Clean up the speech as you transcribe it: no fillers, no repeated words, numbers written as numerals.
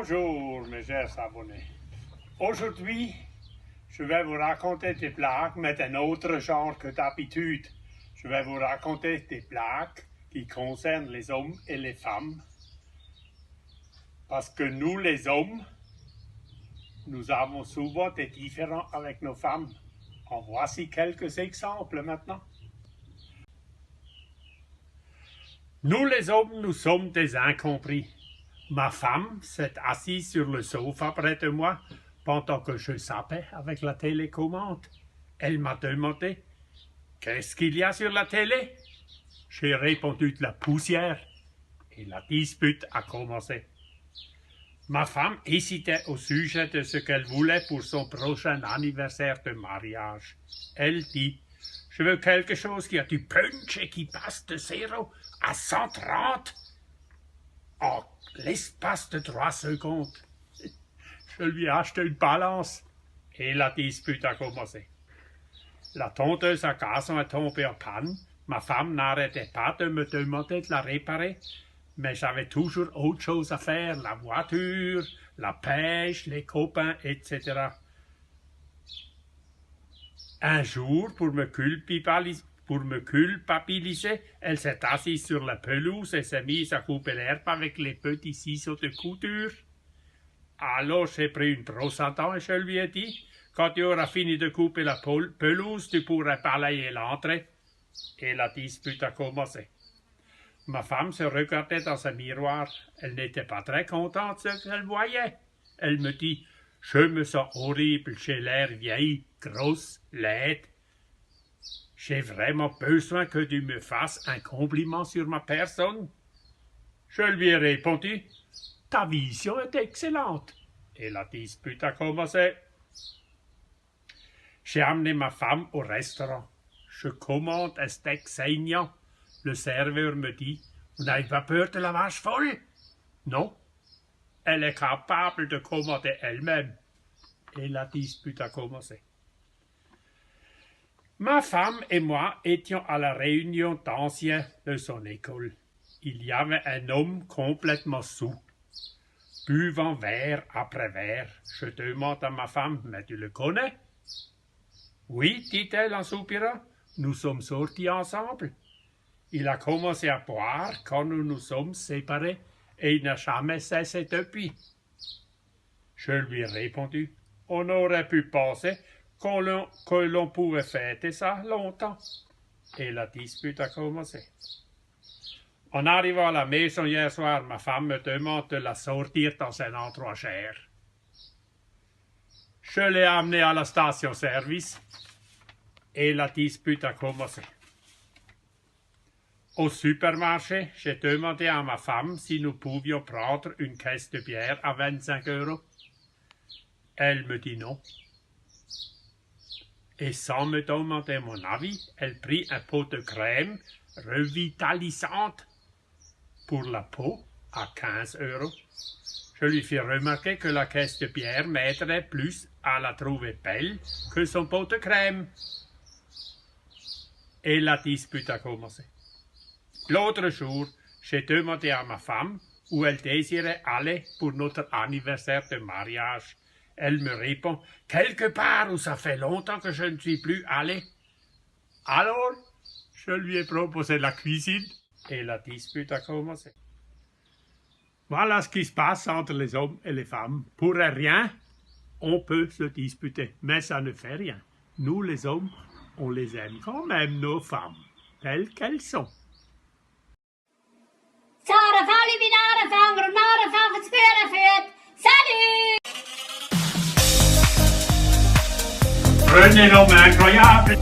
Bonjour mes chers abonnés. Aujourd'hui, je vais vous raconter des blagues, mais d'un autre genre que d'habitude. Je vais vous raconter des blagues qui concernent les hommes et les femmes. Parce que nous les hommes, nous avons souvent des différends avec nos femmes. En voici quelques exemples maintenant. Nous les hommes, nous sommes des incompris. Ma femme s'est assise sur le sofa près de moi pendant que je zappais avec la télécommande. Elle m'a demandé « Qu'est-ce qu'il y a sur la télé ?» J'ai répondu « De la poussière » et la dispute a commencé. Ma femme hésitait au sujet de ce qu'elle voulait pour son prochain anniversaire de mariage. Elle dit « Je veux quelque chose qui a du punch et qui passe de 0 à 130 en l'espace de 3 secondes. » Je lui ai acheté une balance et la dispute a commencé. La tondeuse à gazon est tombée en panne. Ma femme n'arrêtait pas de me demander de la réparer, mais j'avais toujours autre chose à faire, la voiture, la pêche, les copains, etc. Un jour, pour me culpabiliser, elle s'est assise sur la pelouse et s'est mise à couper l'herbe avec les petits ciseaux de couture. Alors j'ai pris une brosse à dents et je lui ai dit « Quand tu auras fini de couper la pelouse, tu pourrais balayer l'entrée. » Et la dispute a commencé. Ma femme se regardait dans un miroir. Elle n'était pas très contente de ce qu'elle voyait. Elle me dit « Je me sens horrible, j'ai l'air vieille, grosse, laide. J'ai vraiment besoin que tu me fasses un compliment sur ma personne. » Je lui ai répondu « Ta vision est excellente. » Et la dispute a commencé. J'ai amené ma femme au restaurant. Je commande un steak saignant. Le serveur me dit « Vous n'avez pas peur de la vache folle ?» Non. Elle est capable de commander elle-même. Et la dispute a commencé. Ma femme et moi étions à la réunion d'anciens de son école. Il y avait un homme complètement saoul, buvant verre après verre. Je demande à ma femme « Mais tu le connais ?» « Oui, dit-elle en soupirant, nous sommes sortis ensemble. Il a commencé à boire quand nous nous sommes séparés et il n'a jamais cessé depuis. » Je lui ai répondu « On aurait pu penser que l'on pouvait fêter ça longtemps. » Et la dispute a commencé. En arrivant à la maison hier soir, ma femme me demande de la sortir dans un endroit cher. Je l'ai amenée à la station-service et la dispute a commencé. Au supermarché, j'ai demandé à ma femme si nous pouvions prendre une caisse de bière à 25 €. Elle me dit non. Et sans me demander mon avis, elle prit un pot de crème revitalisante pour la peau à 15 €. Je lui fis remarquer que la caisse de bière m'aiderait plus à la trouver belle que son pot de crème. Et la dispute a commencé. L'autre jour, j'ai demandé à ma femme où elle désirait aller pour notre anniversaire de mariage. Elle me répond « Quelque part où ça fait longtemps que je ne suis plus allé. » Alors, je lui ai proposé la cuisine et la dispute a commencé. Voilà ce qui se passe entre les hommes et les femmes. Pour rien, on peut se disputer, mais ça ne fait rien. Nous les hommes, on les aime quand même, nos femmes, telles qu'elles sont. Salut! Prenez l'homme incroyable!